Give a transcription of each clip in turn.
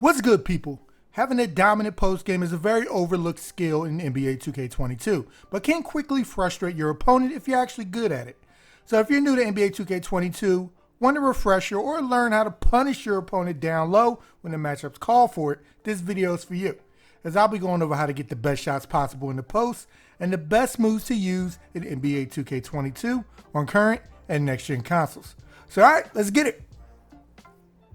What's good, people? Having a dominant post game is a very overlooked skill in NBA 2K22, but can quickly frustrate your opponent if you're actually good at it. So if you're new to NBA 2K22, want a refresher, or learn how to punish your opponent down low when the matchups call for it, this video is for you, as I'll be going over how to get the best shots possible in the post and the best moves to use in NBA 2K22 on current and next-gen consoles. So alright, let's get it!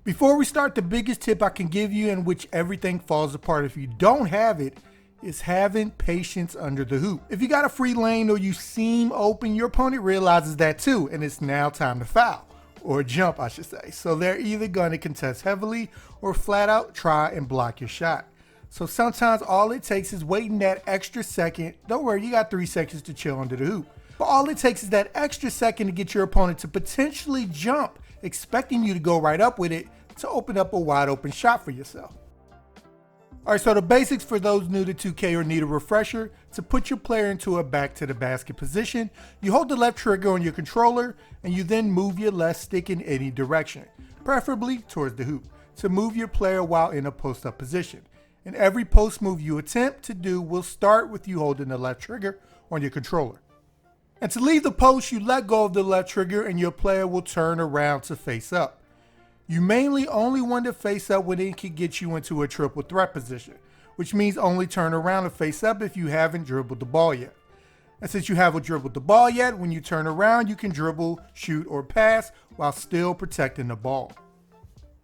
Before we start, the biggest tip I can give you, in which everything falls apart if you don't have it, is having patience under the hoop. If you got a free lane or you seem open, your opponent realizes that too, and it's now time to foul, or jump I should say. So they're either going to contest heavily or flat out try and block your shot. So sometimes all it takes is waiting that extra second. Don't worry, you got 3 seconds to chill under the hoop. But all it takes is that extra second to get your opponent to potentially jump, expecting you to go right up with it, to open up a wide open shot for yourself. Alright, so the basics for those new to 2K or need a refresher: to put your player into a back to the basket position, you hold the left trigger on your controller and you then move your left stick in any direction, preferably towards the hoop, to move your player while in a post up position. And every post move you attempt to do will start with you holding the left trigger on your controller. And to leave the post, you let go of the left trigger and your player will turn around to face up. You mainly only want to face up when it can get you into a triple threat position, which means only turn around and face up if you haven't dribbled the ball yet. And since you haven't dribbled the ball yet, when you turn around you can dribble, shoot, or pass while still protecting the ball.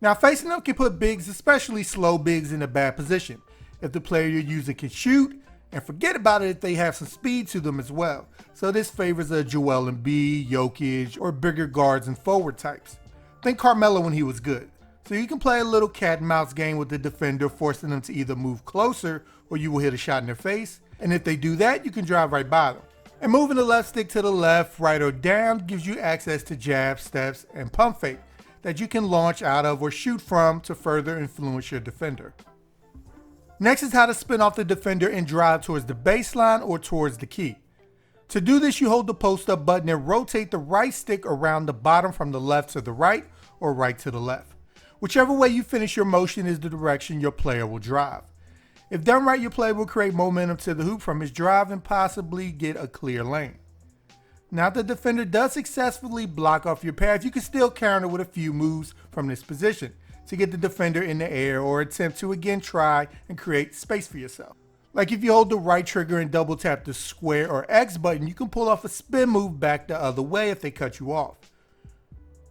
Now, facing up can put bigs, especially slow bigs, in a bad position if the player you're using can shoot, and forget about it if they have some speed to them as well. So this favors a Joel Embiid, Jokic, or bigger guards and forward types. Think Carmelo when he was good. So you can play a little cat and mouse game with the defender, forcing them to either move closer or you will hit a shot in their face. And if they do that, you can drive right by them. And moving the left stick to the left, right, or down gives you access to jabs, steps, and pump fake that you can launch out of or shoot from to further influence your defender. Next is how to spin off the defender and drive towards the baseline or towards the key. To do this, you hold the post up button and rotate the right stick around the bottom from the left to the right or right to the left. Whichever way you finish your motion is the direction your player will drive. If done right, your player will create momentum to the hoop from his drive and possibly get a clear lane. Now, if the defender does successfully block off your path, you can still counter with a few moves from this position to get the defender in the air or attempt to again try and create space for yourself. Like if you hold the right trigger and double tap the square or X button, you can pull off a spin move back the other way if they cut you off.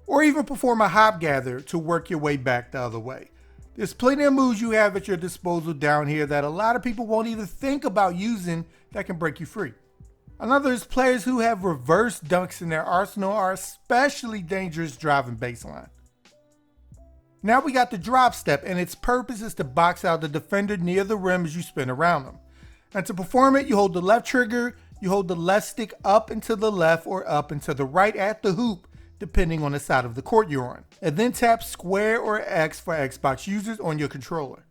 Or even perform a hop gather to work your way back the other way. There's plenty of moves you have at your disposal down here that a lot of people won't even think about using that can break you free. Another is players who have reverse dunks in their arsenal are especially dangerous driving baseline. Now we got the drop step, and its purpose is to box out the defender near the rim as you spin around them. And to perform it, you hold the left trigger, you hold the left stick up and to the left or up and to the right at the hoop, depending on the side of the court you're on, and then tap square or X for Xbox users on your controller.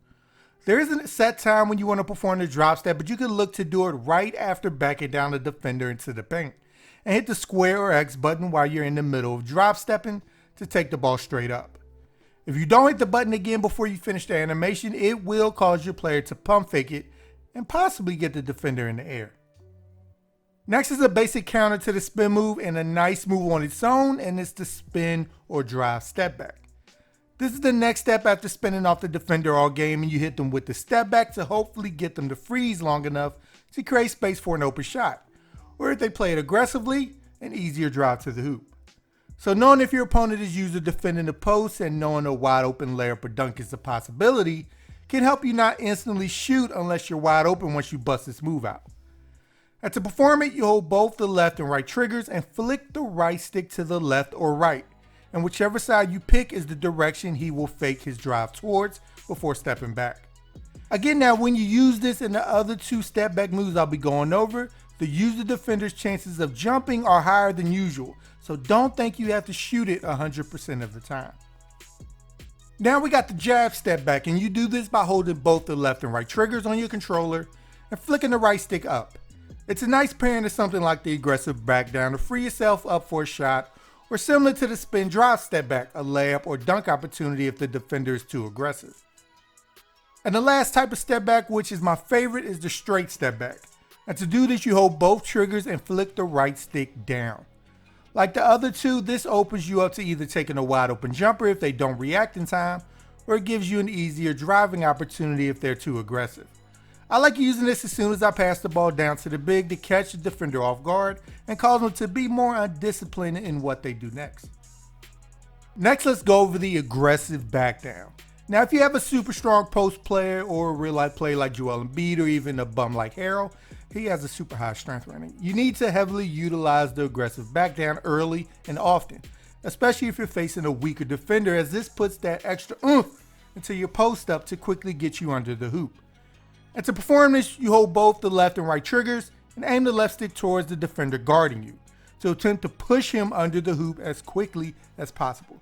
There isn't a set time when you want to perform the drop step, but you can look to do it right after backing down the defender into the paint, and hit the square or X button while you're in the middle of drop stepping to take the ball straight up. If you don't hit the button again before you finish the animation, it will cause your player to pump fake it and possibly get the defender in the air. Next is a basic counter to the spin move and a nice move on its own, and it's the spin or drive step back. This is the next step after spinning off the defender all game, and you hit them with the step back to hopefully get them to freeze long enough to create space for an open shot. Or if they play it aggressively, an easier drive to the hoop. So knowing if your opponent is user defending the post and knowing a wide open layup or dunk is a possibility can help you not instantly shoot unless you're wide open once you bust this move out. And to perform it, you hold both the left and right triggers and flick the right stick to the left or right. And whichever side you pick is the direction he will fake his drive towards before stepping back. Again, now when you use this and the other 2 step back moves I'll be going over, the user defender's chances of jumping are higher than usual, so don't think you have to shoot it 100% of the time. Now we got the jab step back, and you do this by holding both the left and right triggers on your controller and flicking the right stick up. It's a nice pairing to something like the aggressive back down to free yourself up for a shot, or similar to the spin drive step back, a layup or dunk opportunity if the defender is too aggressive. And the last type of step back, which is my favorite, is the straight step back. And to do this, you hold both triggers and flick the right stick down. Like the other two, this opens you up to either taking a wide open jumper if they don't react in time, or it gives you an easier driving opportunity if they're too aggressive. I like using this as soon as I pass the ball down to the big to catch the defender off guard and cause them to be more undisciplined in what they do next. Next, let's go over the aggressive back down. Now, if you have a super strong post player or a real life player like Joel Embiid or even a bum like Harold, he has a super high strength rating. You need to heavily utilize the aggressive back down early and often, especially if you're facing a weaker defender, as this puts that extra oomph into your post up to quickly get you under the hoop. And to perform this, you hold both the left and right triggers and aim the left stick towards the defender guarding you to attempt to push him under the hoop as quickly as possible.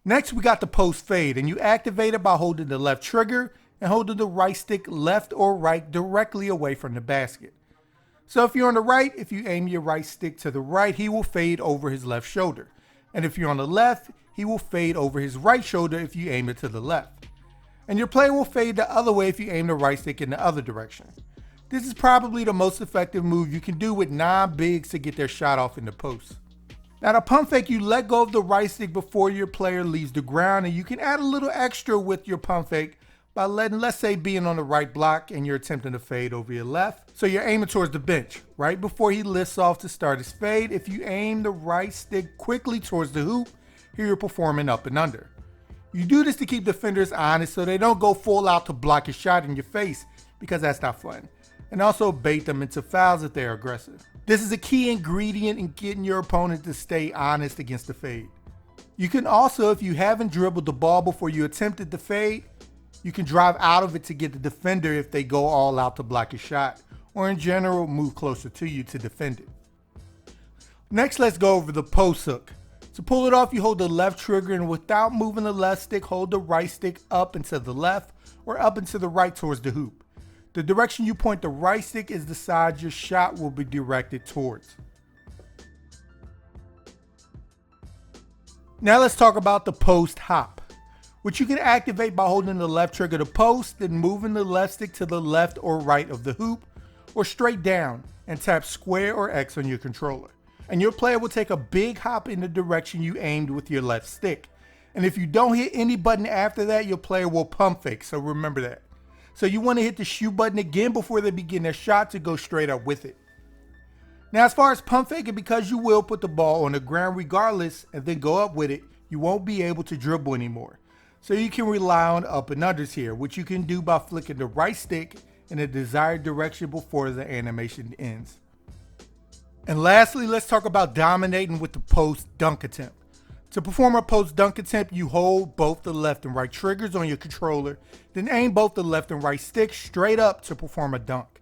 Next, we got the post fade, and you activate it by holding the left trigger and holding the right stick left or right directly away from the basket. So if you're on the right, if you aim your right stick to the right, he will fade over his left shoulder. And if you're on the left, he will fade over his right shoulder if you aim it to the left. And your player will fade the other way if you aim the right stick in the other direction. This is probably the most effective move you can do with non-bigs to get their shot off in the post. Now, the pump fake, you let go of the right stick before your player leaves the ground, and you can add a little extra with your pump fake by letting, let's say, being on the right block and you're attempting to fade over your left. So you're aiming towards the bench. Right before he lifts off to start his fade, if you aim the right stick quickly towards the hoop, here you're performing up and under. You do this to keep defenders honest so they don't go full out to block your shot in your face, because that's not fun. And also bait them into fouls if they're aggressive. This is a key ingredient in getting your opponent to stay honest against the fade. You can also, if you haven't dribbled the ball before you attempted the fade, you can drive out of it to get the defender if they go all out to block your shot, or in general, move closer to you to defend it. Next, let's go over the post hook. To pull it off, you hold the left trigger, and without moving the left stick, hold the right stick up and to the left or up and to the right towards the hoop. The direction you point the right stick is the side your shot will be directed towards. Now let's talk about the post hop, which you can activate by holding the left trigger to post, then moving the left stick to the left or right of the hoop, or straight down and tap square or X on your controller. And your player will take a big hop in the direction you aimed with your left stick. And if you don't hit any button after that, your player will pump fake, so remember that. So you want to hit the shoot button again before they begin their shot to go straight up with it. Now, as far as pump faking, because you will put the ball on the ground regardless and then go up with it, you won't be able to dribble anymore. So you can rely on up and unders here, which you can do by flicking the right stick in the desired direction before the animation ends. And lastly, let's talk about dominating with the post dunk attempt. To perform a post dunk attempt, you hold both the left and right triggers on your controller, then aim both the left and right sticks straight up to perform a dunk.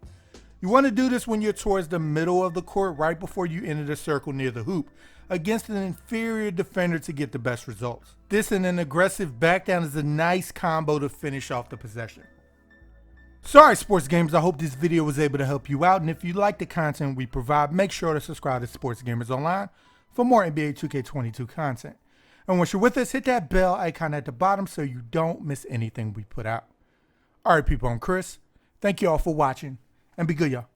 You want to do this when you're towards the middle of the court right before you enter the circle near the hoop, against an inferior defender to get the best results. This and an aggressive back down is a nice combo to finish off the possession. Sorry, sports gamers, I hope this video was able to help you out, and if you like the content we provide, make sure to subscribe to Sports Gamers Online for more NBA 2K22 content. And once you're with us, hit that bell icon at the bottom so you don't miss anything we put out. Alright people, I'm Chris. Thank you all for watching, and be good y'all.